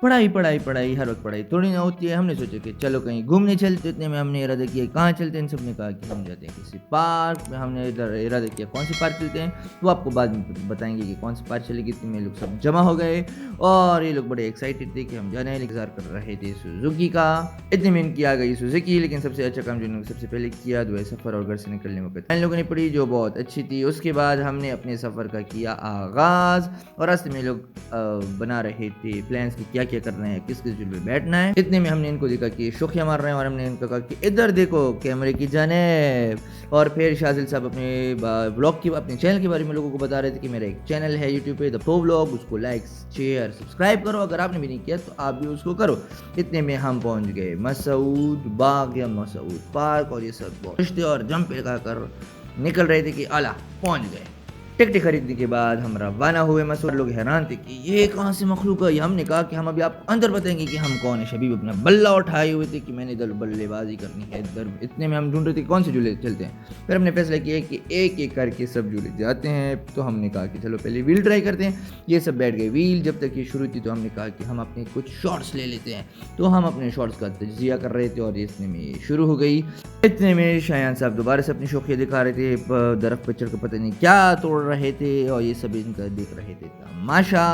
पढ़ाई पढ़ाई पढ़ाई हर वक्त पढ़ाई थोड़ी ना होती है। हमने सोचा कि चलो कहीं घूमने चलते, इतने में हमने इरादा किया कहाँ चलते हैं। इन सब ने कहा कि हम जाते हैं किसी पार्क में। हमने इधर इरादा किया कौन सी पार्क चलते हैं, वो आपको बाद में बताएंगे कि कौन सी पार्क चलेगी। इतने में लोग सब जमा हो गए और ये लोग बड़े एक्साइटेड थे कि हम जाने इंतजार कर रहे थे सुजुकी का। इतने में इनकी आ गई सुजुकी, लेकिन सबसे अच्छा काम जो इन्होंने सबसे पहले किया वो है सफ़र और घर से निकलने वक्त इन लोगों ने पढ़ी जो बहुत अच्छी थी। उसके बाद हमने अपने सफ़र का किया आगाज़ और रास्ते में लोग बना रहे थे प्लान्स की क्या क्या करना है, किस किस जगह पे बैठना है। इतने में हमने इनको देखा कि शोखियाँ मार रहे हैं और हमने इनको कहा कि इधर देखो कैमरे की जानिब। और फिर शाजिल साहब अपने ब्लॉग की अपने चैनल के बारे में लोगों को बता रहे थे कि मेरा एक चैनल है यूट्यूब पे द पो व्लॉग, उसको लाइक शेयर सब्सक्राइब करो, अगर आपने भी नहीं किया तो आप भी उसको करो। इतने में हम पहुंच गए मसूद बाग या मसूद पार्क और ये सब बहुत और जंप लगा कर निकल रहे थे कि आला पहुंच गए। टिकटें खरीदने के बाद हम रवाना हुए। मसूद लोग हैरान थे कि ये कहाँ से मखलूक है। हमने कहा कि हम अभी आपको अंदर बताएंगे कि हम कौन है। शबीब अपना बल्ला उठाए हुए थे कि मैंने इधर बल्लेबाजी करनी है इधर। इतने में हम ढूंढ रहे थे कौन से झूले चलते हैं। फिर हमने फैसला किया कि एक एक करके सब झूले जाते हैं। तो हमने कहा कि चलो पहले व्हील ट्राई करते हैं। ये सब बैठ गए व्हील। जब तक ये शुरू थी तो हमने कहा कि हम अपने कुछ शॉर्ट्स ले लेते हैं। तो हम अपने शॉर्ट्स का तजिया कर रहे थे और इतने में ये शुरू हो गई। इतने में शायान साहब दोबारा से अपनी शौकिया दिखा रहे थे, दरख्त पर चढ़ कर पता नहीं क्या तोड़ रहे थे और ये सब इनका देख रहे थे तमाशा।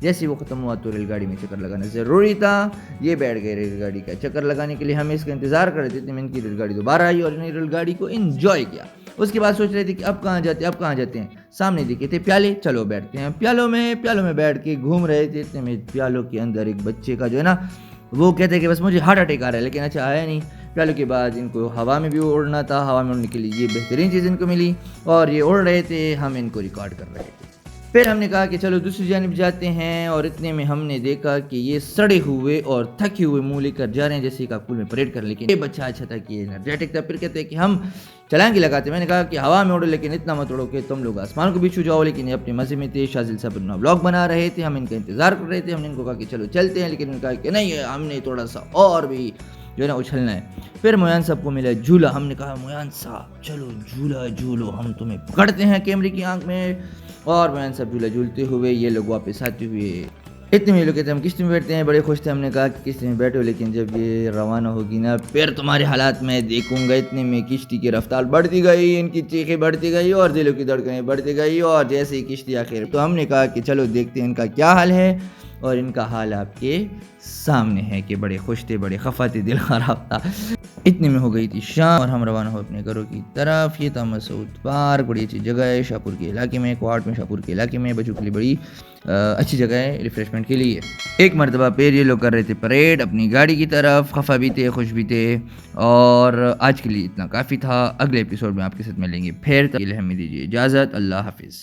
जैसे वो ख़त्म हुआ तो रेलगाड़ी में चक्कर लगाना ज़रूरी था। ये बैठ गए रेलगाड़ी का चक्कर लगाने के लिए। हम इसका इंतज़ार कर रहे थे। इतने में इनकी रेलगाड़ी दोबारा आई और इन्होंने रेलगाड़ी को इन्जॉय किया। उसके बाद सोच रहे थे कि अब कहाँ जाते हैं, अब कहाँ जाते हैं। सामने दिखे थे प्याले, चलो बैठते हैं प्यालों में बैठ के घूम रहे थे। इतने में प्यालों के अंदर एक बच्चे का जो है ना वो कहते हैं कि बस मुझे हार्ट अटैक आ रहा है, लेकिन अच्छा आया नहीं। प्यालों के बाद इनको हवा में भी उड़ना था। हवा में उड़ने के लिए ये बेहतरीन चीज़ इनको मिली और ये उड़ रहे थे, हम इनको रिकॉर्ड कर रहे थे। फिर हमने कहा कि चलो दूसरी जानिब जाते हैं और इतने में हमने देखा कि ये सड़े हुए और थके हुए मुँह लेकर जा रहे हैं जैसे एक स्कूल में परेड कर। लेकिन ये बच्चा अच्छा था कि एनर्जेटिक था। फिर कहते हैं कि हम छलांगी लगाते। मैंने कहा कि हवा में उड़ो लेकिन इतना मत उड़ो कि तुम लोग आसमान को भी छू जाओ। लेकिन ये अपने मज़े में थे। शाजिल साहब अपना व्लॉग बना रहे थे, हम इनका इंतज़ार कर रहे थे। हमने इनको कहा कि चलो चलते हैं, लेकिन उन्होंने कहा कि नहीं हमने थोड़ा सा और भी जो है ना उछलना है। फिर मोयान साहब को मिला झूला। हमने कहा मोयान साहब चलो झूला झूलो, हम तुम्हें पकड़ते हैं कैमरे की आंख में। और मोयान साहब झूला झूलते हुए ये लोग वापस आते हुए। इतने में लोग कहते हैं हम किश्ती में बैठते हैं, बड़े खुश थे। हमने कहा कि किश्ती में बैठो, लेकिन जब ये रवाना होगी ना फिर तुम्हारे हालात में देखूंगा। इतने में किश्ती की रफ्तार बढ़ती गई, इनकी चीखें बढ़ती गई और दिलों की धड़कनें बढ़ती गई। और जैसे ही किश्ती आखिर तो हमने कहा कि चलो देखते हैं इनका क्या हाल है। और इनका हाल आपके सामने है कि बड़े खुश थे, बड़े खफा थे, दिल खराब था। इतने में हो गई थी शाम और हम रवाना हो अपने घरों की तरफ। ये था मसूद पार्क, बड़ी अच्छी जगह है शाहपुर के इलाके में, क्वार्ट में शाहपुर के इलाके में। बच्चों के लिए बड़ी अच्छी जगह है रिफ्रेशमेंट के लिए। एक मरतबा फिर ये लोग कर रहे थे परेड अपनी गाड़ी की तरफ। खफा भी थे, खुश भी थे। और आज के लिए इतना काफ़ी था। अगले एपिसोड में आपके साथ मिलेंगे फिर। तक हमें दीजिए इजाज़त। अल्लाह हाफिज़।